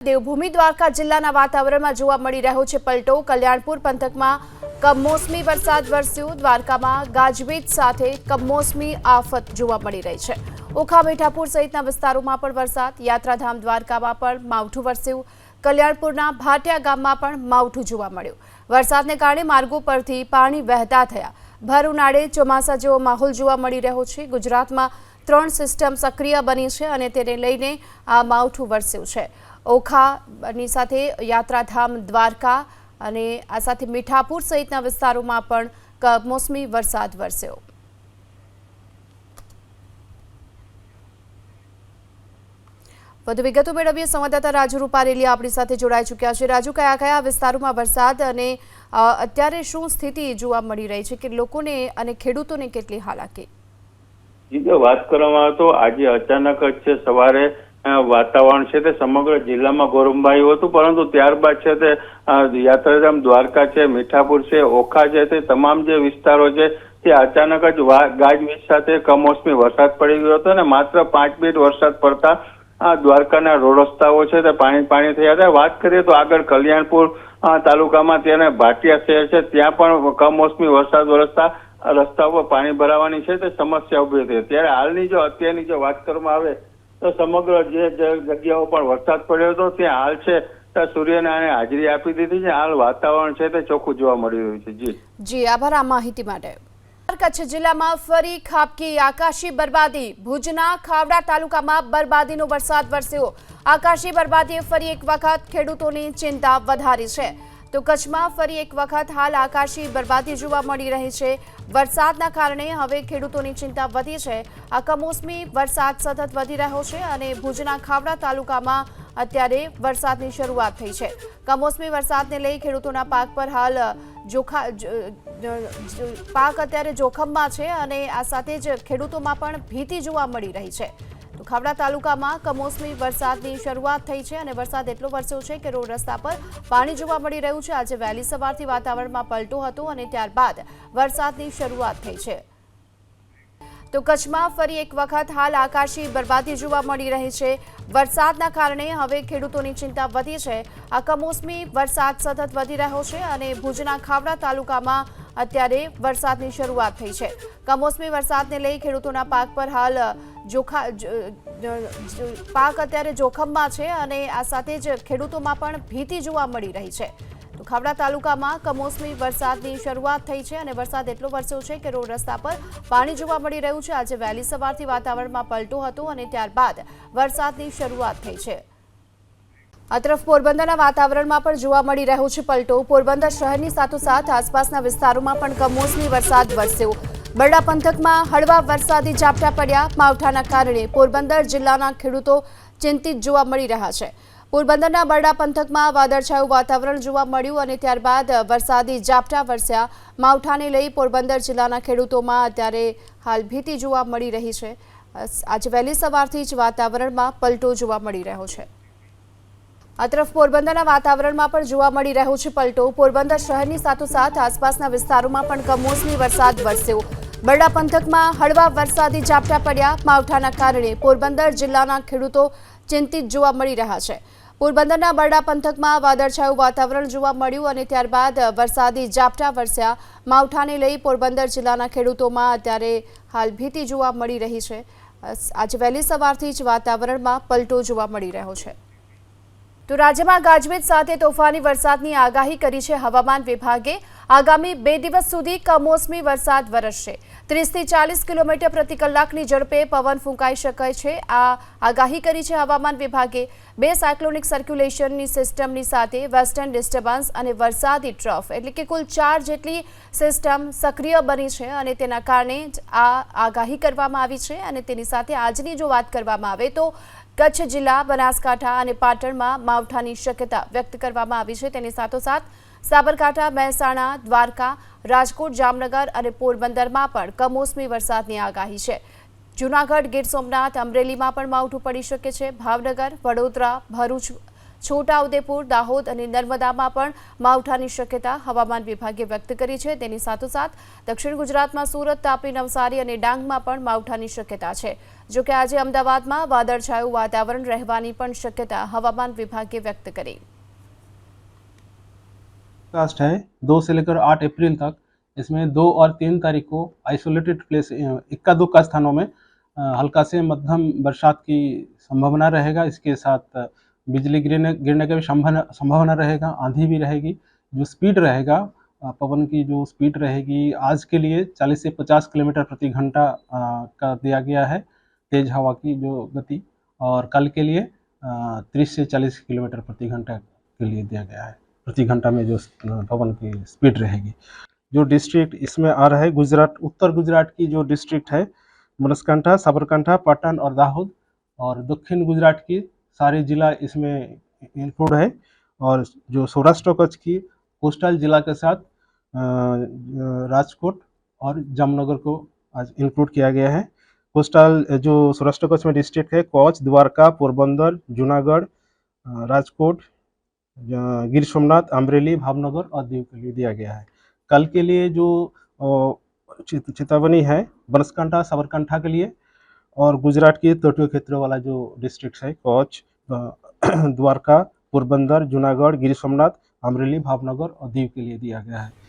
દેવભૂમિ દ્વારકા જિલ્લાના વાતાવરણમાં જોવા મળી રહ્યો છે પલટો। કલ્યાણપુર પંથકમાં કમોસમી વરસાદ વરસ્યો। દ્વારકામાં ગાજવીજ સાથે કમોસમી આફત જોવા મળી રહી છે। ઓખા મીઠાપુર સહિતના વિસ્તારોમાં પણ વરસાદ। યાત્રાધામ દ્વારકામાં પણ માવઠું વરસ્યું। કલ્યાણપુરના ભાટિયા ગામમાં પણ માવઠું જોવા મળ્યું। વરસાદને કારણે માર્ગો પરથી પાણી વહેતા થયા। ભર ઉનાળે ચોમાસા જેવો માહોલ જોવા મળી રહ્યો છે। ગુજરાતમાં 3 સિસ્ટમ સક્રિય બની છે અને તેને લઈને આ માવઠું વરસ્યું છે। ઓખાની સાથે યાત્રાધામ દ્વારકા અને આ સાથે મીઠાપુર સહિતના વિસ્તારોમાં પણ કમોસમી વરસાદ વરસ્યો। વધુ વિગતો મેળવીએ સંવાદદાતા રાજુ રૂપારેલી આપણી સાથે જોડાઈ ચૂક્યા છે। રાજુ, કયા કયા વિસ્તારોમાં વરસાદ અને અત્યારે શું સ્થિતિ જોવા મળી રહી છે કે લોકોને અને ખેડૂતોને કેટલી હાલાકી? વાત કરવામાં આવે તો આજે અચાનક જ છે સવારે વાતાવરણ છે તે સમગ્ર જિલ્લામાં ગોરંભાયું હતું, પરંતુ ત્યારબાદ છે તે યાત્રાધામ દ્વારકા છે, મીઠાપુર છે, ઓખા છે, તે તમામ જે વિસ્તારો છે તે અચાનક જ ગાજવીજ સાથે કમોસમી વરસાદ પડી ગયો હતો અને માત્ર 5 મિનિટ વરસાદ પડતા દ્વારકાના રોડ રસ્તાઓ છે તે પાણી થયા હતા। વાત કરીએ તો આગળ કલ્યાણપુર તાલુકામાં ત્યાં ભાટિયા શહેર છે ત્યાં પણ કમોસમી વરસાદ વરસતા રસ્તા પર પાણી ભરાવાની છે તે સમસ્યા ઉભી થઈ। ત્યારે અત્યારની જો વાત કરવામાં આવે તો સમગ્ર જે જગ્યાઓ પર વરસાદ પડ્યો હતો ત્યાં હાલ છે સૂર્યનારાયણે હાજરી આપી દીધી છે। હાલ વાતાવરણ છે તે ચોખ્ખું જોવા મળી રહ્યું છે। જી આભાર આ માહિતી માટે। કચ્છ જિલ્લામાં ફરી ખાબકી આકાશી બરબાદી। ભુજના ખાવડા તાલુકામાં બરબાદીનો વરસાદ વરસ્યો। આકાશી બરબાદીએ ફરી એક વખત ખેડૂતોની ચિંતા વધારી છે। તો કચ્છમાં ફરી એક વખત હાલ આકાશી બરબાદી જોવા મળી રહી છે। વરસાદના કારણે હવે ખેડૂતોની ચિંતા વધી છે। આ કમોસમી વરસાદ સતત વધી રહ્યો છે અને ભુજના ખાવડા તાલુકામાં અત્યારે વરસાદની શરૂઆત થઈ છે। કમોસમી વરસાદને લઈ ખેડૂતોના પાક પર હાલ પાક અત્યારે જોખમમાં છે અને આ સાથે જ ખેડૂતોમાં પણ ભીતિ જોવા મળી રહી છે। તો ખાવડા તાલુકામાં કમોસમી વરસાદની શરૂઆત થઈ છે અને વરસાદ એટલો વરસ્યો છે કે રોડ રસ્તા પર પાણી જોવા મળી રહ્યું છે। આજે વહેલી સવારથી વાતાવરણમાં પલટો હતો અને ત્યારબાદ વરસાદની શરૂઆત થઈ છે। તો કચ્છમાં ફરી એક વખત હાલ આકાશી બરબાદી જોવા મળી રહી છે। વરસાદના કારણે હવે ખેડૂતોની ચિંતા વધી છે। આ કમોસમી વરસાદ સતત વધી રહ્યો છે અને ભુજના ખાવડા તાલુકામાં અત્યારે વરસાદની શરૂઆત થઈ છે। કમોસમી વરસાદને લઈ ખેડૂતોના પાક પર હાલ પાક અત્યારે જોખમમાં છે અને આ સાથે જ ખેડૂતોમાં પણ ભીતિ જોવા મળી રહી છે। તો ખાવડા તાલુકામાં કમોસમી વરસાદની શરૂઆત થઈ છે અને વરસાદ એટલો વરસ્યો છે કે રોડ રસ્તા પર પાણી જોવા મળી રહ્યું છે। આજે વહેલી સવારથી વાતાવરણમાં પલટો હતો અને ત્યારબાદ વરસાદની શરૂઆત થઈ છે। આ તરફ પોરબંદરના વાતાવરણમાં પણ જોવા મળી રહ્યો છે પલટો। પોરબંદર શહેરની સાથોસાથ આસપાસના વિસ્તારોમાં પણ કમોસમી વરસાદ વરસ્યો। બરડા પંથકમાં હળવા વરસાદી ઝાપટા પડ્યા। માવઠાના કારણે પોરબંદર જિલ્લાના ખેડૂતો ચિંતિત જોવા મળી રહ્યા છે। પોરબંદરના બરડા પંથકમાં વાદળછાયું વાતાવરણ જોવા મળ્યું અને ત્યારબાદ વરસાદી ઝાપટા વરસ્યા। માવઠાને લઈ પોરબંદર જિલ્લાના ખેડૂતોમાં અત્યારે હાલ ભીતિ જોવા મળી રહી છે। આજે વહેલી સવારથી જ વાતાવરણમાં પલટો જોવા મળી રહ્યો છે। આ તરફ પોરબંદરના વાતાવરણમાં પણ જોવા મળી રહ્યો છે પલટો। પોરબંદર શહેરની સાથોસાથ આસપાસના વિસ્તારોમાં પણ કમોસમી વરસાદ વરસ્યો। બરડા પંથકમાં હળવા વરસાદી ઝાપટા પડ્યા। માવઠાના કારણે પોરબંદર જિલ્લાના ખેડૂતો ચિંતિત જોવા મળી રહ્યા છે। પોરબંદરના બરડા પંથકમાં વાદળછાયું વાતાવરણ જોવા મળ્યું અને ત્યારબાદ વરસાદી ઝાપટા વરસ્યા। માવઠાને લઈ પોરબંદર જિલ્લાના ખેડૂતોમાં અત્યારે હાલ ભીતિ જોવા મળી રહી છે। આજે વહેલી સવારથી જ વાતાવરણમાં પલટો જોવા મળી રહ્યો છે। તો રાજ્યમાં ગાજવીજ સાથે તોફાની વરસાદની આગાહી કરી છે હવામાન વિભાગે। આગામી 2 દિવસ સુધી કમોસમી વરસાદ વરસશે। 30 થી 40 કિલોમીટર પ્રતિ કલાકની ઝડપે પવન ફૂંકાઈ શકે છે। આ આગાહી કરી છે હવામાન વિભાગે। 2 સાયક્લોનિક સર્ક્યુલેશનની સિસ્ટમની સાથે વેસ્ટર્ન ડિસ્ટર્બન્સ અને વરસાદી ટ્રફ એટલે કે કુલ 4 જેટલી સિસ્ટમ સક્રિય બની છે અને તેના કારણે જ આ આગાહી કરવામાં આવી છે। અને તેની સાથે આજની જો વાત કરવામાં આવે તો કચ્છ જિલ્લા, બનાસકાંઠા અને પાટણમાં માવઠાની શક્યતા વ્યક્ત કરવામાં આવી છે। તેની સાથોસાથ સાબરકાંઠા, મહેસાણા, દ્વારકા, રાજકોટ, જામનગર અને પોરબંદરમાં પણ કમોસમી વરસાદની આગાહી છે। જૂનાગઢ, ગીર સોમનાથ, અમરેલીમાં પણ માવઠું પડી શકે છે। ભાવનગર, વડોદરા, ભરૂચ છોટાઉદેપુર, દાહોદ અને નર્મદામાં પણ માવઠાની શક્યતા હવામાન વિભાગે વ્યક્ત કરી છે। તેની સાથોસાથ દક્ષિણ ગુજરાતમાં સુરત, તાપી, નવસારી અને ડાંગમાં પણ માવઠાની શક્યતા છે। જો કે આજે અમદાવાદમાં વાદળછાયું વાતાવરણ રહેવાની પણ શક્યતા હવામાન વિભાગે વ્યક્ત કરી। कास्ट है 2 से लेकर 8 अप्रैल तक। इसमें 2 और 3 तारीख को आइसोलेटेड प्लेस इक्का दुक्का स्थानों में हल्का से मध्यम बरसात की संभावना रहेगा। इसके साथ बिजली गिरने का भी संभावना रहेगा। आंधी भी रहेगी। जो स्पीड रहेगा पवन की जो स्पीड रहेगी आज के लिए 40 से 50 किलोमीटर प्रति घंटा का दिया गया है तेज हवा की जो गति, और कल के लिए 30 से 40 किलोमीटर प्रति घंटा के लिए दिया गया है। प्रति घंटा में जो पवन की स्पीड रहेगी। जो डिस्ट्रिक्ट इसमें आ रहा है गुजरात, उत्तर गुजरात की जो डिस्ट्रिक्ट है बनासकांठा, साबरकांठा, पाटन और दाहोद, और दक्षिण गुजरात की सारे जिला इसमें इंक्लूड है। और जो सौराष्ट्र कच्छ की कोस्टल जिला के साथ राजकोट और जामनगर को आज इंक्लूड किया गया है। कोस्टल जो सौराष्ट्र कच्छ में डिस्ट्रिक्ट है कच्छ, द्वारका, पोरबंदर, जूनागढ़, राजकोट, गिर सोमनाथ, अमरेली, भावनगर और दीव के लिए दिया गया है। कल के लिए जो चेतावनी है बनासकांठा, साबरकांठा के लिए, और गुजरात के तटीय क्षेत्रों वाला जो डिस्ट्रिक्ट है कच्छ, द्वारका, पोरबंदर, जूनागढ़, गिर सोमनाथ, अमरेली, भावनगर और दीव के लिए दिया गया है।